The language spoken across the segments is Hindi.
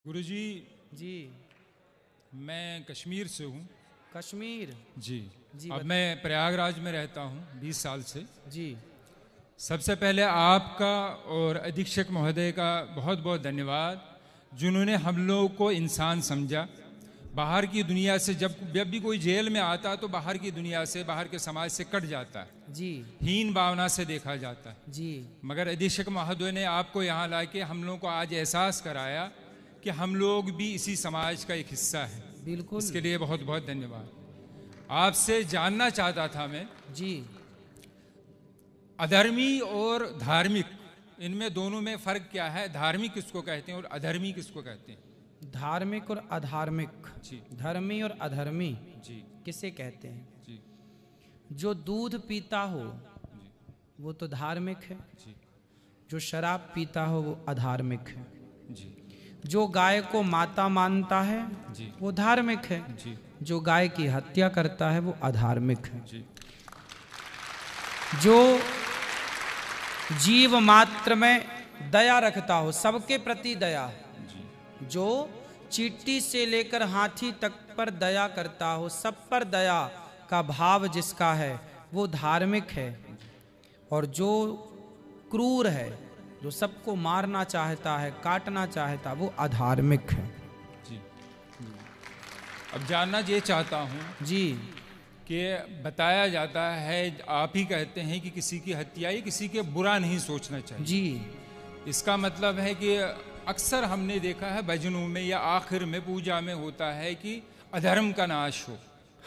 गुरुजी जी। मैं कश्मीर से हूँ। कश्मीर जी जी। अब मैं प्रयागराज में रहता हूँ 20 साल से। जी। सबसे पहले आपका और अधीक्षक महोदय का बहुत बहुत धन्यवाद, जिन्होंने हम लोगों को इंसान समझा। बाहर की दुनिया से जब भी कोई जेल में आता तो बाहर की दुनिया से, बाहर के समाज से कट जाता है, जी। हीन भावना से देखा जाता है। जी। मगर अधीक्षक महोदय ने आपको यहाँ लाके हम लोगों को आज एहसास कराया कि हम लोग भी इसी समाज का एक हिस्सा है। बिल्कुल। इसके लिए बहुत बहुत धन्यवाद। आपसे जानना चाहता था मैं, जी। अधर्मी और धार्मिक, इनमें दोनों में फर्क क्या है? धार्मिक किसको कहते हैं और अधर्मी किसको कहते हैं? धार्मिक और अधार्मिक, जी धर्मी और अधर्मी जी किसे कहते हैं? जी जो दूध पीता हो वो तो धार्मिक है, जी जो शराब पीता हो वो अधार्मिक है, जी जो गाय को माता मानता है जी वो धार्मिक है, जी जो गाय की हत्या करता है वो अधार्मिक है। जी जो जीव मात्र में दया रखता हो, सबके प्रति दया, जो चींटी से लेकर हाथी तक पर दया करता हो, सब पर दया का भाव जिसका है वो धार्मिक है। और जो क्रूर है, जो सबको मारना चाहता है, काटना चाहता, वो अधार्मिक है। जी। अब जानना ये चाहता हूँ जी। कि बताया जाता है, आप ही कहते हैं कि किसी की हत्या या किसी के बुरा नहीं सोचना चाहिए। जी। इसका मतलब है कि अक्सर हमने देखा है भजनों में या आखिर में पूजा में होता है कि अधर्म का नाश हो।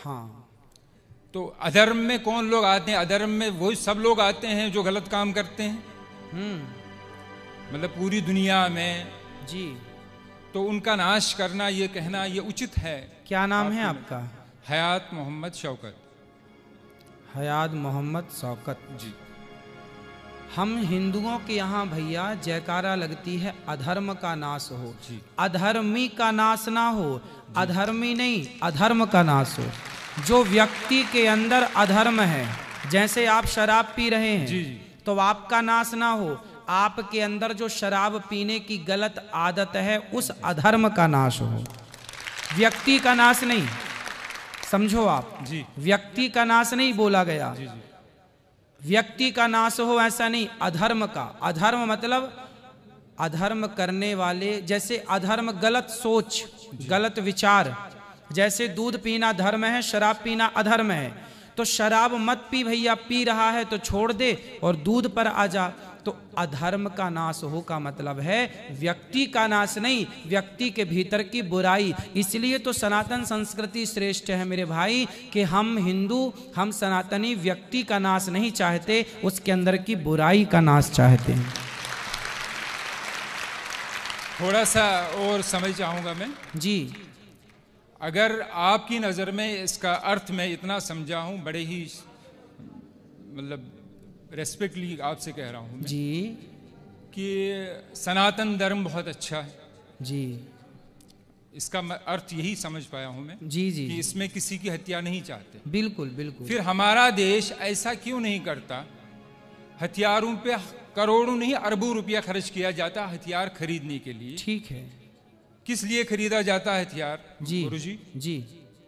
हाँ। तो अधर्म में कौन लोग आते हैं? अधर्म में वही सब लोग आते हैं जो गलत काम करते हैं, मतलब पूरी दुनिया में। जी। तो उनका नाश करना, ये कहना ये उचित है? क्या नाम है आपका? हयात मोहम्मद शौकत। हयात मोहम्मद शौकत जी। हम हिंदुओं के यहाँ भैया जयकारा लगती है अधर्म का नाश हो, जी। अधर्मी का नाश ना हो। अधर्मी नहीं, अधर्म का नाश हो। जो व्यक्ति के अंदर अधर्म है, जैसे आप शराब पी रहे हैं, जी, जी। तो आपका नाश ना हो, आपके अंदर जो शराब पीने की गलत आदत है उस अधर्म का नाश हो, व्यक्ति का नाश नहीं। समझो आप, जी। व्यक्ति का नाश नहीं बोला गया, जी जी व्यक्ति का नाश हो ऐसा नहीं, अधर्म का। अधर्म मतलब अधर्म करने वाले, जैसे अधर्म गलत सोच, गलत विचार। जैसे दूध पीना धर्म है, शराब पीना अधर्म है। तो शराब मत पी भैया, पी रहा है तो छोड़ दे और दूध पर आ जा। तो अधर्म का नाश हो का मतलब है व्यक्ति का नाश नहीं, व्यक्ति के भीतर की बुराई। इसलिए तो सनातन संस्कृति श्रेष्ठ है मेरे भाई, कि हम हिंदू, हम सनातनी व्यक्ति का नाश नहीं चाहते, उसके अंदर की बुराई का नाश चाहते हैं। थोड़ा सा और समझ चाहूँगा मैं। जी। अगर आपकी नज़र में इसका अर्थ मैं इतना समझा हूँ, बड़े ही मतलब रेस्पेक्टली आपसे कह रहा हूँ मैं, जी। कि सनातन धर्म बहुत अच्छा है। जी। इसका अर्थ यही समझ पाया हूँ मैं। जी जी कि इसमें किसी की हत्या नहीं चाहते। बिल्कुल बिल्कुल। फिर हमारा देश ऐसा क्यों नहीं करता? हथियारों पे करोड़ों नहीं अरबों रुपया खर्च किया जाता हथियार खरीदने के लिए। ठीक है। किस लिए खरीदा जाता है हथियार? जी गुरुजी, जी।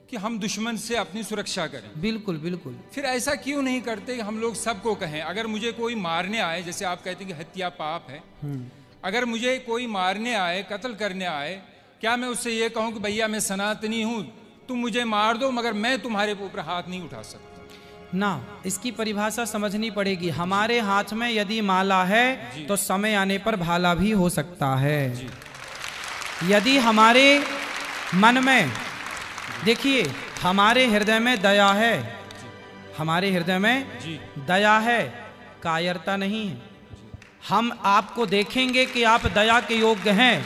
कि हम दुश्मन से अपनी सुरक्षा करें। बिल्कुल बिल्कुल। फिर ऐसा क्यों नहीं करते कि हम लोग सबको कहें, अगर मुझे कोई मारने आए, जैसे आप कहते हैं कि हत्या पाप है, अगर मुझे कोई मारने आए, कत्ल करने आए, क्या मैं उससे ये कहूं कि भैया मैं सनातनी हूं, तुम मुझे मार दो मगर मैं तुम्हारे ऊपर हाथ नहीं उठा सकता? ना, इसकी परिभाषा समझनी पड़ेगी। हमारे हाथ में यदि माला है तो समय आने पर भाला भी हो सकता है। जी। यदि हमारे मन में, देखिए हमारे हृदय में दया है, हमारे हृदय में जी। दया है, कायरता नहीं है। हम आपको देखेंगे कि आप दया के योग्य हैं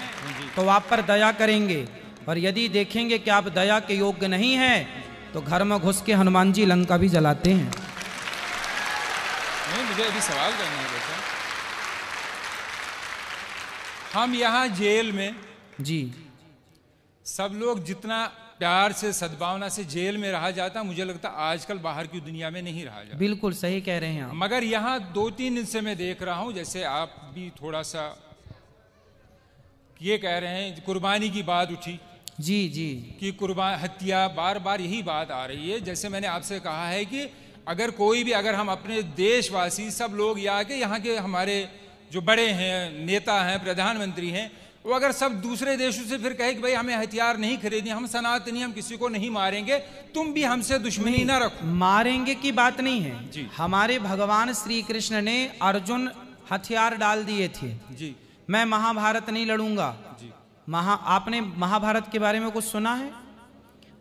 तो आप पर दया करेंगे, और यदि देखेंगे कि आप दया के योग्य नहीं हैं तो घर में घुस के हनुमान जी लंका भी जलाते हैं। नहीं, मुझे अभी सवाल करना है बेटा। हम यहाँ जेल में जी। सब लोग जितना प्यार से, सद्भावना से जेल में रहा जाता, मुझे लगता आजकल बाहर की दुनिया में नहीं रहा जाता। बिल्कुल सही कह रहे हैं आप। मगर यहाँ 2-3 दिन से मैं देख रहा हूँ, जैसे आप भी थोड़ा सा, ये कह रहे हैं कुर्बानी की बात उठी जी जी कि हत्या, बार बार यही बात आ रही है। जैसे मैंने आपसे कहा है कि अगर कोई भी, अगर हम अपने देशवासी सब लोग यहाँ के हमारे जो बड़े हैं, नेता हैं, प्रधानमंत्री हैं, वो अगर सब दूसरे देशों से फिर कहे कि भाई हमें हथियार नहीं खरीदने, हम सनातनी, हम किसी को नहीं मारेंगे, तुम भी हमसे दुश्मनी ना रखो। मारेंगे की बात नहीं है जी। हमारे भगवान श्री कृष्ण ने अर्जुन हथियार डाल दिए थे जी। मैं महाभारत नहीं लड़ूंगा जी। आपने महाभारत के बारे में कुछ सुना है?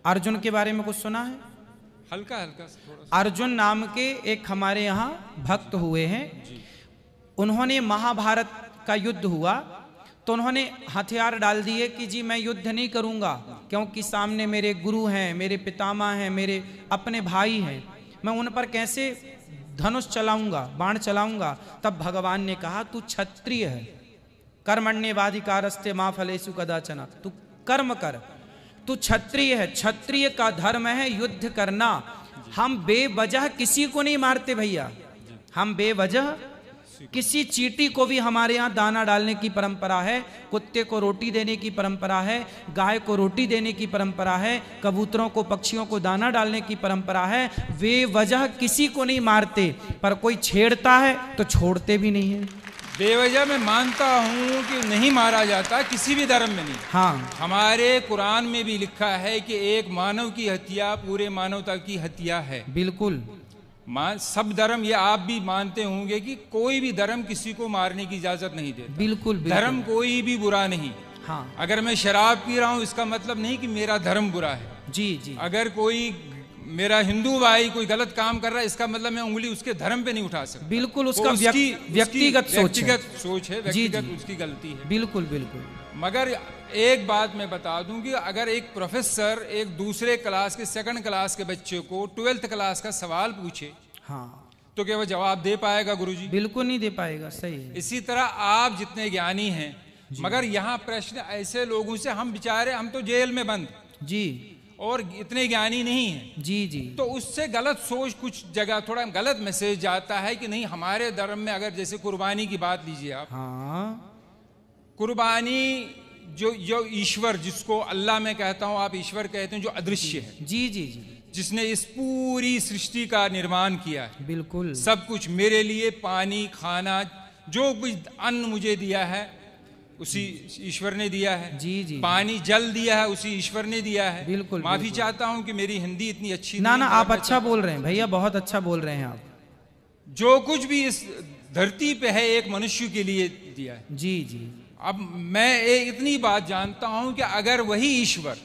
अर्जुन के बारे में कुछ सुना है? हल्का हल्का थोड़ा सा। अर्जुन नाम के एक हमारे यहाँ भक्त हुए हैं जी। उन्होंने महाभारत का युद्ध हुआ तो उन्होंने हथियार डाल दिए कि जी मैं युद्ध नहीं करूंगा, क्योंकि सामने मेरे गुरु हैं, मेरे पितामह हैं, मेरे अपने भाई हैं, मैं उन पर कैसे धनुष चलाऊंगा, बाण चलाऊंगा। तब भगवान ने कहा तू क्षत्रिय है, कर्मण्येवाधिकारस्ते मा फलेषु कदाचन, तू कर्म कर, तू क्षत्रिय है, क्षत्रिय का धर्म है युद्ध करना। हम बेवजह किसी को नहीं मारते भैया, हम बेवजह किसी चींटी को भी, हमारे यहाँ दाना डालने की परंपरा है, कुत्ते को रोटी देने की परंपरा है, गाय को रोटी देने की परंपरा है, कबूतरों को, पक्षियों को दाना डालने की परंपरा है। बेवजह किसी को नहीं मारते, पर कोई छेड़ता है तो छोड़ते भी नहीं है। बेवजह मैं मानता हूँ कि नहीं मारा जाता, किसी भी धर्म में नहीं। हाँ, हमारे कुरान में भी लिखा है कि एक मानव की हत्या पूरे मानवता की हत्या है। बिल्कुल। सब धर्म, ये आप भी मानते होंगे कि कोई भी धर्म किसी को मारने की इजाजत नहीं देता। बिल्कुल, धर्म कोई भी बुरा नहीं। हाँ। अगर मैं शराब पी रहा हूँ इसका मतलब नहीं कि मेरा धर्म बुरा है। जी जी। अगर कोई मेरा हिंदू भाई कोई गलत काम कर रहा है इसका मतलब मैं उंगली उसके धर्म पे नहीं उठा सकता। बिल्कुल, उसका व्यक्तिगत सोच है, व्यक्तिगत उसकी गलती है। बिल्कुल बिल्कुल। मगर एक बात मैं बता दूं कि अगर एक प्रोफेसर एक दूसरे क्लास के, सेकंड क्लास के बच्चे को 12th क्लास का सवाल पूछे, हाँ, तो क्या वो जवाब दे पाएगा गुरुजी? बिल्कुल नहीं दे पाएगा। सही है। इसी तरह आप जितने ज्ञानी हैं, मगर यहाँ प्रश्न ऐसे लोगों से, हम बेचारे, हम तो जेल में बंद जी, और इतने ज्ञानी नहीं हैं। जी जी। तो उससे गलत सोच, कुछ जगह थोड़ा गलत मैसेज जाता है कि नहीं हमारे धर्म में, अगर जैसे कुर्बानी की बात लीजिए आप, हाँ, कुर्बानी जो ईश्वर, जिसको अल्लाह मैं कहता हूं, आप ईश्वर कहते हैं, जो अदृश्य है, जी जी जी, जिसने इस पूरी सृष्टि का निर्माण किया है, बिल्कुल सब कुछ मेरे लिए, पानी, खाना, जो कुछ अन्न मुझे दिया है उसी ईश्वर ने दिया है। जी जी। पानी, जल दिया है उसी ईश्वर ने दिया है। बिल्कुल। माफी चाहता हूं कि मेरी हिंदी इतनी अच्छी ना, आप अच्छा बोल रहे हैं भैया, बहुत अच्छा बोल रहे हैं आप। जो कुछ भी इस धरती पे है एक मनुष्य के लिए दिया है। जी जी। अब मैं इतनी बात जानता हूं कि अगर वही ईश्वर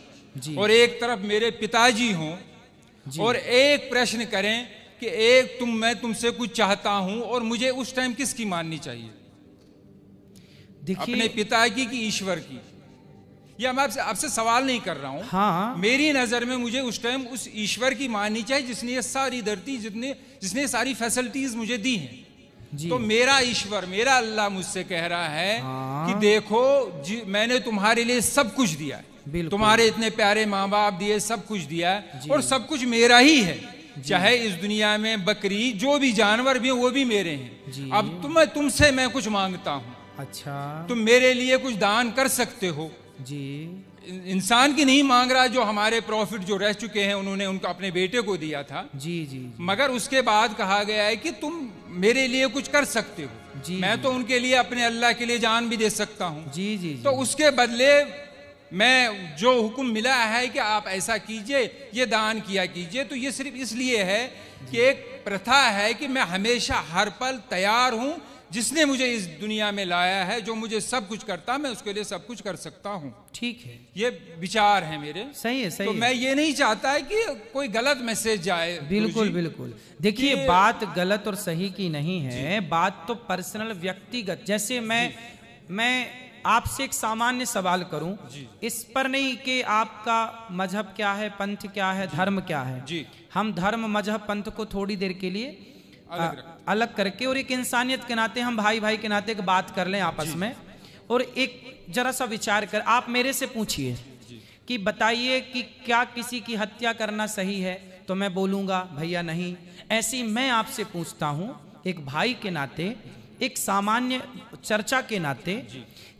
और एक तरफ मेरे पिताजी हों और एक प्रश्न करें कि मैं तुमसे कुछ चाहता हूं, और मुझे उस टाइम किसकी माननी चाहिए? अपने पिता की कि ईश्वर की? या मैं आपसे सवाल नहीं कर रहा हूं। हाँ। मेरी नजर में मुझे उस टाइम उस ईश्वर की माननी चाहिए जिसने ये सारी धरती, जिसने सारी फैसिलिटीज मुझे दी हैं। तो मेरा ईश्वर, मेरा अल्लाह मुझसे कह रहा है कि देखो मैंने तुम्हारे लिए सब कुछ दिया है, तुम्हारे इतने प्यारे माँ बाप दिए, सब कुछ दिया है, और सब कुछ मेरा ही है। चाहे इस दुनिया में बकरी, जो भी जानवर भी हैं वो भी मेरे हैं। अब तुमसे मैं कुछ मांगता हूँ, अच्छा, तुम मेरे लिए कुछ दान कर सकते हो जी। इंसान की नहीं मांग रहा, जो हमारे प्रॉफिट जो रह चुके हैं उन्होंने उनका अपने बेटे को दिया था। जी जी। मगर उसके बाद कहा गया है कि तुम मेरे लिए कुछ कर सकते हो। मैं तो उनके लिए, अपने अल्लाह के लिए जान भी दे सकता हूँ। जी जी। तो उसके बदले मैं जो हुक्म मिला है कि आप ऐसा कीजिए, ये दान किया कीजिए, तो ये सिर्फ इसलिए है कि एक प्रथा है कि मैं हमेशा हर पल तैयार हूँ। जिसने मुझे इस दुनिया में लाया है, जो मुझे सब कुछ करता, मैं उसके लिए सब कुछ कर सकता हूँ। ठीक है, ये विचार है मेरे। सही है, सही तो है। मैं ये नहीं चाहता है कि कोई गलत मैसेज जाए। बिल्कुल बिल्कुल। देखिए, बात गलत और सही की नहीं है, बात तो पर्सनल, व्यक्तिगत। जैसे मैं आपसे एक सामान्य सवाल करूं, इस पर नहीं कि आपका मजहब क्या है, पंथ क्या है, धर्म क्या है। जी। हम धर्म, मजहब, पंथ को थोड़ी देर के लिए अलग करके, और एक इंसानियत के नाते, हम भाई भाई के नाते एक बात कर लें आपस में, और एक जरा सा विचार कर, आप मेरे से पूछिए कि बताइए कि क्या किसी की हत्या करना सही है, तो मैं बोलूंगा भैया नहीं। ऐसी मैं आपसे पूछता हूं एक भाई के नाते, एक सामान्य चर्चा के नाते,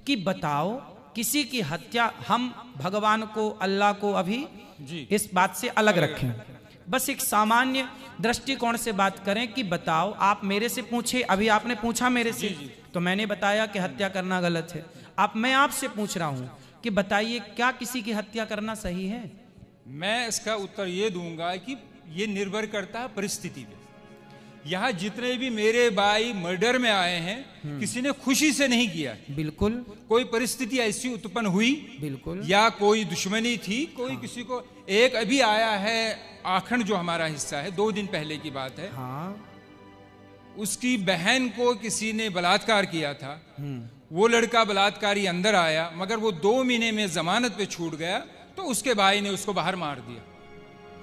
कि बताओ किसी की हत्या, हम भगवान को, अल्लाह को अभी जी इस बात से अलग रखें, बस एक सामान्य दृष्टिकोण से बात करें कि बताओ, आप मेरे से पूछे, अभी आपने पूछा मेरे से, तो मैंने बताया कि हत्या करना गलत है। अब मैं आपसे पूछ रहा हूं कि बताइए, क्या किसी की हत्या करना सही है? मैं इसका उत्तर ये दूंगा कि ये निर्भर करता है परिस्थिति पे। यहाँ जितने भी मेरे भाई मर्डर में आए हैं, किसी ने खुशी से नहीं किया, बिल्कुल, कोई परिस्थिति ऐसी उत्पन्न हुई, बिल्कुल, या कोई दुश्मनी थी, कोई किसी को, एक अभी आया है आखंड जो हमारा हिस्सा है, 2 दिन पहले की बात है, हाँ, उसकी बहन को किसी ने बलात्कार किया था, वो लड़का बलात्कारी अंदर आया, मगर वो 2 महीने में जमानत पे छूट गया, तो उसके भाई ने उसको बाहर मार दिया।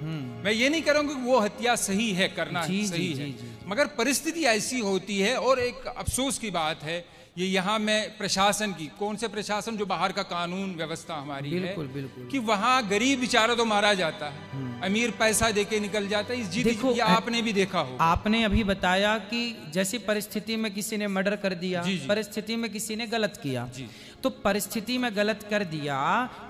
मैं ये नहीं करूंगा कि वो हत्या सही है, करना जी, सही जी, है, जी, जी। मगर परिस्थिति ऐसी होती है। और एक अफसोस की बात है, ये यहाँ में प्रशासन की, कौन से प्रशासन, जो बाहर का कानून व्यवस्था हमारी बिल्कुल, है, बिल्कुल, कि वहाँ गरीब बेचारा तो मारा जाता है, अमीर पैसा देके निकल जाता है। इस देखो, ये आपने भी देखा हो, आपने अभी बताया कि जैसी परिस्थिति में किसी ने मर्डर कर दिया, जी, जी। परिस्थिति में किसी ने गलत किया, जी। तो परिस्थिति में गलत कर दिया,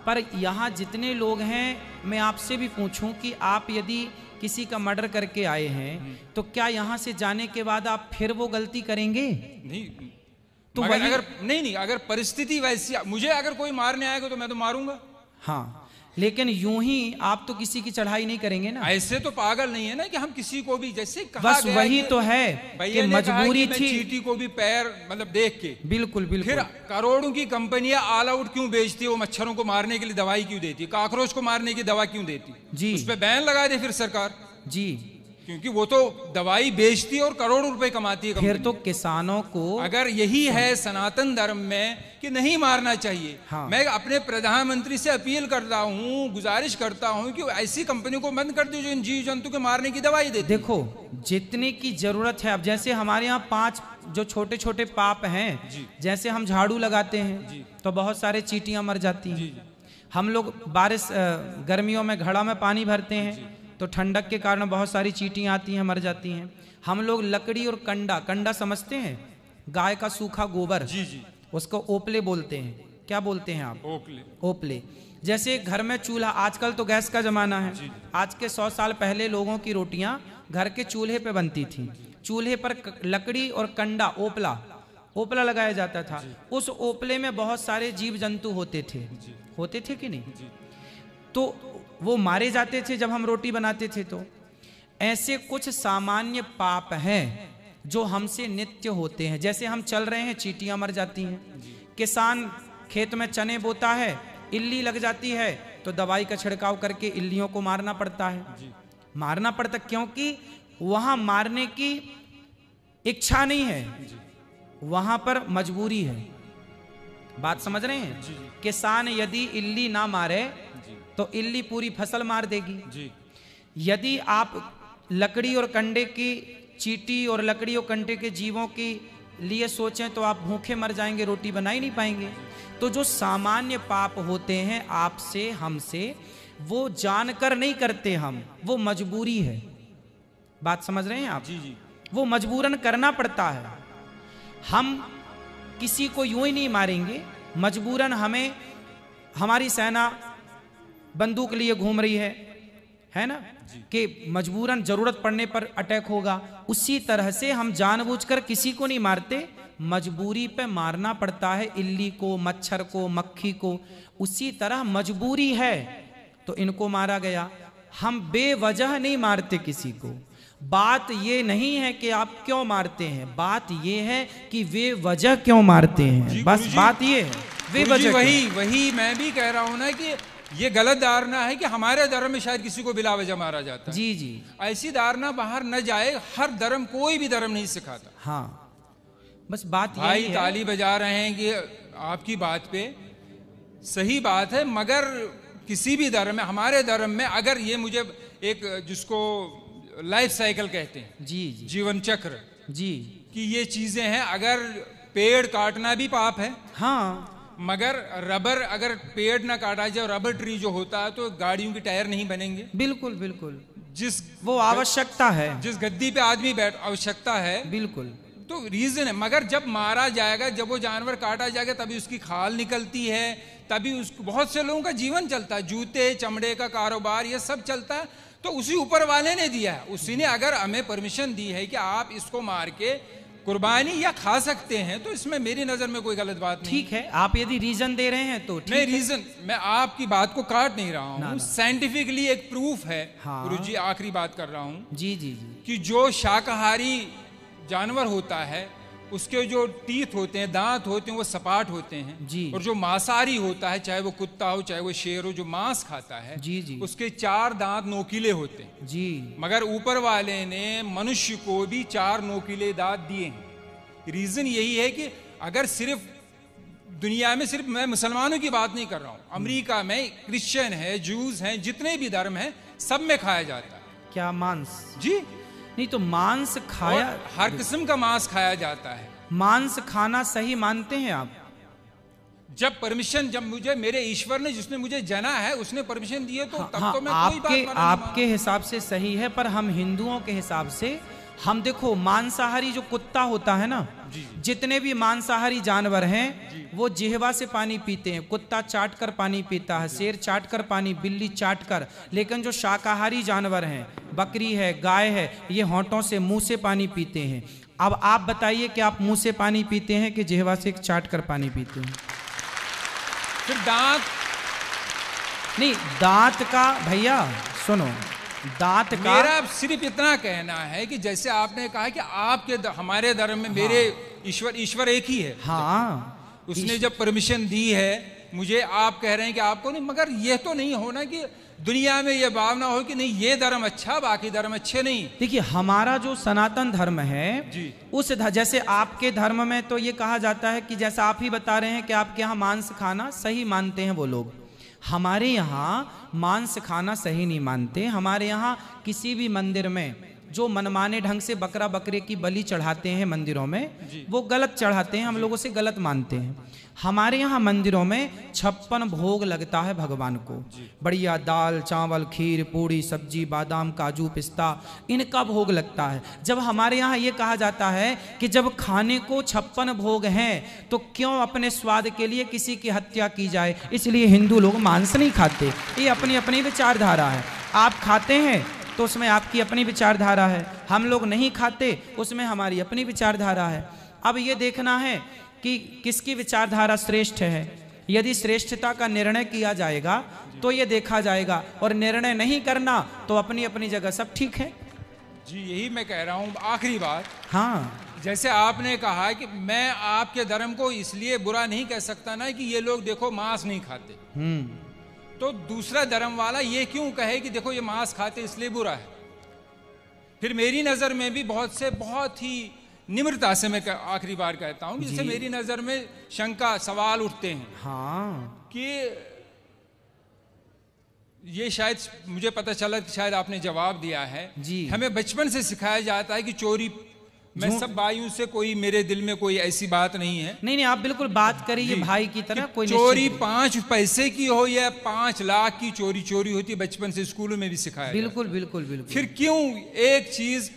पर यहाँ जितने लोग हैं, मैं आपसे भी पूछूं कि आप यदि किसी का मर्डर करके आए हैं, तो क्या यहाँ से जाने के बाद आप फिर वो गलती करेंगे? नहीं, तो मगर वही, अगर नहीं, अगर परिस्थिति वैसी, मुझे अगर कोई मारने आएगा तो मैं तो मारूंगा। हाँ, लेकिन यूं ही आप तो किसी की चढ़ाई नहीं करेंगे ना। ऐसे तो पागल नहीं है ना कि हम किसी को भी, जैसे कहा बस गया वही कि तो है कि मजबूरी मैं थी। चींटी को भी पैर मतलब देख के, बिल्कुल, फिर बिल्कुल, करोड़ों की कंपनियां ऑल आउट क्यों बेचती है? वो मच्छरों को मारने के लिए दवाई क्यों देती है? कॉकरोच को मारने की दवा क्यों देती? जी, उस पर बैन लगा दे फिर सरकार, जी, क्योंकि वो तो दवाई बेचती है और करोड़ों रुपए कमाती है फिर कंपनी। तो किसानों को, अगर यही है सनातन धर्म में कि नहीं मारना चाहिए, हाँ। मैं अपने प्रधानमंत्री से अपील करता हूँ, गुजारिश करता हूँ कि ऐसी कंपनियों को बंद कर दो जो इन जीव जंतु के मारने की दवाई देती है। देखो, जितने की जरूरत है, अब जैसे हमारे यहाँ 5 जो छोटे छोटे पाप हैं, जैसे हम झाड़ू लगाते हैं तो बहुत सारे चींटियां मर जाती हैं। हम लोग बारिश गर्मियों में घड़ा में पानी भरते हैं तो ठंडक के कारण बहुत सारी चींटियां आती हैं, मर जाती हैं। हम लोग लकड़ी और कंडा समझते हैं, गाय का सूखा गोबर, जी जी, उसको ओपले बोलते हैं। क्या बोलते हैं आप? ओकले। ओपले। जैसे घर में चूल्हा, आजकल तो गैस का जमाना है, आज के 100 साल पहले लोगों की रोटियां घर के चूल्हे पे बनती थी। चूल्हे पर लकड़ी और कंडा, ओपला लगाया जाता था। उस ओपले में बहुत सारे जीव जंतु होते थे कि नहीं? तो वो मारे जाते थे जब हम रोटी बनाते थे। तो ऐसे कुछ सामान्य पाप हैं जो हमसे नित्य होते हैं। जैसे हम चल रहे हैं, चींटियां मर जाती हैं। किसान खेत में चने बोता है, इल्ली लग जाती है तो दवाई का छिड़काव करके इल्लियों को मारना पड़ता है। मारना पड़ता क्योंकि वहां मारने की इच्छा नहीं है, वहां पर मजबूरी है। बात समझ रहे हैं? किसान यदि इल्ली ना मारे तो इल्ली पूरी फसल मार देगी। यदि आप लकड़ी और कंडे की, चींटी और लकड़ी और कंडे के जीवों के लिए सोचें तो आप भूखे मर जाएंगे, रोटी बना ही नहीं पाएंगे। तो जो सामान्य पाप होते हैं आपसे, हमसे, वो जानकर नहीं करते हम, वो मजबूरी है। बात समझ रहे हैं आप? जी। वो मजबूरन करना पड़ता है। हम किसी को यूं ही नहीं मारेंगे, मजबूरन हमें, हमारी सेना बंदूक लिए घूम रही है ना, कि मजबूरन जरूरत पड़ने पर अटैक होगा। उसी तरह से हम जानबूझकर किसी को नहीं मारते, मजबूरी पे मारना पड़ता है इल्ली को, मच्छर को, मक्खी को। उसी तरह मजबूरी है तो इनको मारा गया। हम बेवजह नहीं मारते किसी को। बात ये नहीं है कि आप क्यों मारते हैं, बात ये है कि वे वजह क्यों मारते हैं। बस बात ये है, वे वजह। वही मैं भी कह रहा हूं ना कि ये गलत धारणा है कि हमारे धर्म में शायद किसी को बिला वजह मारा जाता है। जी। ऐसी धारणा बाहर न जाए। हर धर्म, कोई भी धर्म नहीं सिखाता। हाँ, बस बात भाई ताली बजा रहे हैं कि आपकी बात पे सही बात है, मगर किसी भी धर्म में, हमारे धर्म में, अगर ये मुझे एक, जिसको लाइफ साइकिल कहते हैं, जी, जीवन चक्र, जी, कि ये चीजें हैं। अगर पेड़ काटना भी पाप है, हाँ, मगर रबर, अगर पेड़ ना काटा जाए, रबर ट्री जो होता है, तो गाड़ियों के टायर नहीं बनेंगे। बिल्कुल बिल्कुल। वो आवश्यकता है, जिस गद्दी पे आदमी बैठ, आवश्यकता है, बिल्कुल। तो रीजन है। मगर जब मारा जाएगा, जब वो जानवर काटा जाएगा, तभी उसकी खाल निकलती है, तभी उसको बहुत से लोगों का जीवन चलता है, जूते चमड़े का कारोबार ये सब चलता है। तो उसी ऊपर वाले ने दिया है, उसी ने अगर हमें परमिशन दी है कि आप इसको मार के कुर्बानी या खा सकते हैं, तो इसमें मेरी नजर में कोई गलत बात नहीं। ठीक है, आप यदि रीजन दे रहे हैं तो ठीक नहीं, है। रीजन मैं आपकी बात को काट नहीं रहा हूँ, साइंटिफिकली एक प्रूफ है। हाँ। गुरुजी आखिरी बात कर रहा हूँ जी जी जी। कि जो शाकाहारी जानवर होता है उसके जो टीथ होते हैं, दांत होते हैं, वो सपाट होते हैं जी। और जो मांसाहारी होता है, चाहे वो कुत्ता हो चाहे वो शेर हो, जो मांस खाता है जी जी। उसके 4 दांत नोकीले होते हैं जी। मगर ऊपर वाले ने मनुष्य को भी 4 नोकीले दांत दिए हैं। रीजन यही है कि अगर सिर्फ दुनिया में, सिर्फ मैं मुसलमानों की बात नहीं कर रहा हूँ, अमेरिका में क्रिश्चियन है, जूस हैं, जितने भी धर्म हैं, सब में खाया जाता है। क्या मांस? जी नहीं तो मांस खाया, हर किस्म का मांस खाया जाता है। मांस खाना सही मानते हैं आप? जब परमिशन, जब मुझे मेरे ईश्वर ने, जिसने मुझे जना है, उसने परमिशन दी है, तो तब हाँ, तो मैं कोई बात मानने आपके हिसाब से सही है, पर हम हिंदुओं के हिसाब से हम देखो, मांसाहारी जो कुत्ता होता है ना, जितने भी मांसाहारी जानवर हैं वो जिह्वा से पानी पीते हैं। कुत्ता चाट कर पानी पीता है, शेर चाट कर पानी, बिल्ली चाट कर। लेकिन जो शाकाहारी जानवर हैं, बकरी है, गाय है, ये होंठों से, मुंह से पानी पीते हैं। अब आप बताइए कि आप मुंह से पानी पीते हैं कि जिह्वा से चाट कर पानी पीते हैं? फिर दांत नहीं, दांत का भैया सुनो, दांत का मेरा सिर्फ इतना कहना है कि जैसे आपने कहा कि आपके हमारे धर्म में मेरे ईश्वर एक ही है। हाँ, उसने जब परमिशन दी है मुझे, आप कह रहे हैं कि आपको नहीं, मगर यह तो नहीं होना कि दुनिया में यह भावना हो कि नहीं ये धर्म अच्छा, बाकी धर्म अच्छे नहीं। देखिए, हमारा जो सनातन धर्म है जी, उस जैसे आपके धर्म में तो ये कहा जाता है कि जैसा आप ही बता रहे हैं कि आपके यहाँ मांस खाना सही मानते हैं वो लोग, हमारे यहाँ मांस खाना सही नहीं मानते। हमारे यहाँ किसी भी मंदिर में जो मनमाने ढंग से बकरा बकरे की बलि चढ़ाते हैं मंदिरों में, वो गलत चढ़ाते हैं, हम लोगों से गलत मानते हैं। हमारे यहाँ मंदिरों में 56 भोग लगता है भगवान को, बढ़िया दाल चावल खीर पूड़ी सब्जी बादाम काजू पिस्ता, इनका भोग लगता है। जब हमारे यहाँ ये कहा जाता है कि जब खाने को 56 भोग हैं तो क्यों अपने स्वाद के लिए किसी की हत्या की जाए, इसलिए हिंदू लोग मांस नहीं खाते। ये अपनी अपनी विचारधारा है। आप खाते हैं तो उसमें आपकी अपनी विचारधारा है, हम लोग नहीं खाते उसमें हमारी अपनी विचारधारा है। अब ये देखना है कि किसकी विचारधारा श्रेष्ठ है। यदि श्रेष्ठता का निर्णय किया जाएगा तो ये देखा जाएगा, और निर्णय नहीं करना तो अपनी अपनी जगह सब ठीक है। जी यही मैं कह रहा हूँ। आखिरी बात, हाँ, जैसे आपने कहा कि मैं आपके धर्म को इसलिए बुरा नहीं कह सकता ना कि ये लोग देखो मांस नहीं खाते, तो दूसरा धर्म वाला ये क्यों कहे कि देखो ये मांस खाते इसलिए बुरा है। फिर मेरी नजर में भी बहुत ही निम्रता से मैं आखिरी बार कहता हूं, जिससे मेरी नजर में शंका सवाल उठते हैं। हाँ, कि ये शायद मुझे पता चला कि शायद आपने जवाब दिया है। जी। हमें बचपन से सिखाया जाता है कि चोरी, मैं सब भाइयों से, कोई मेरे दिल में कोई ऐसी बात नहीं है। नहीं, आप बिल्कुल बात करिए भाई की तरह। कोई चोरी 5 पैसे की हो या 5 लाख की चोरी होती है, बचपन से स्कूलों में भी सिखाया। बिल्कुल बिल्कुल बिल्कुल। फिर क्यों एक चीज,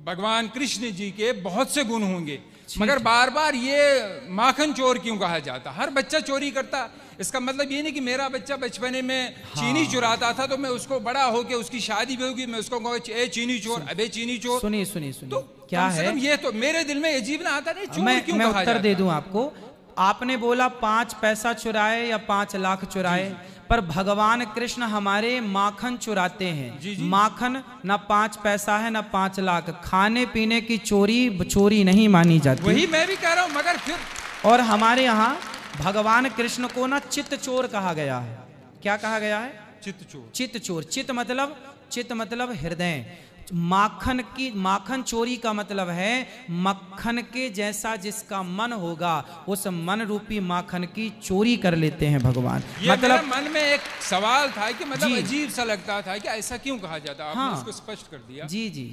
भगवान कृष्ण जी के बहुत से गुण होंगे, मगर बार बार ये माखन चोर क्यों कहा जाता? हर बच्चा चोरी करता, इसका मतलब ये नहीं कि मेरा बच्चा बचपने में चीनी चुराता था तो मैं उसको बड़ा होके उसकी शादी भी होगी मैं उसको कहूँगा ए चीनी चोर, अबे चीनी चोर। सुनिए तो क्या है, ये तो मेरे दिल में अजीब ना आता नहीं, चोर क्यों मैं कहा उत्तर जाता? दे दूं आपको। आपने बोला 5 पैसा चुराए या 5 लाख चुराए, पर भगवान कृष्ण हमारे माखन चुराते हैं। माखन ना 5 पैसा है ना 5 लाख। खाने पीने की चोरी नहीं मानी जाती। वही मैं भी कह रहा हूँ, मगर फिर और हमारे यहाँ भगवान कृष्ण को ना चित्त चोर कहा गया है। क्या कहा गया है? चित्त चोर। चित्त चोर, चित्त मतलब हृदय। माखन चोरी का मतलब है मक्खन के जैसा जिसका मन होगा उस मन रूपी माखन की चोरी कर लेते हैं भगवान। ये मतलब मेरे मन में एक सवाल था कि मतलब अजीब सा लगता था कि ऐसा क्यों कहा जाता। आपने इसको स्पष्ट कर दिया। जी जी,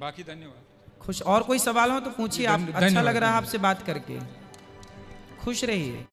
बाकी धन्यवाद। खुश। और कोई सवाल हो तो पूछिए। आप अच्छा लग रहा है आपसे बात करके। खुश रहिए।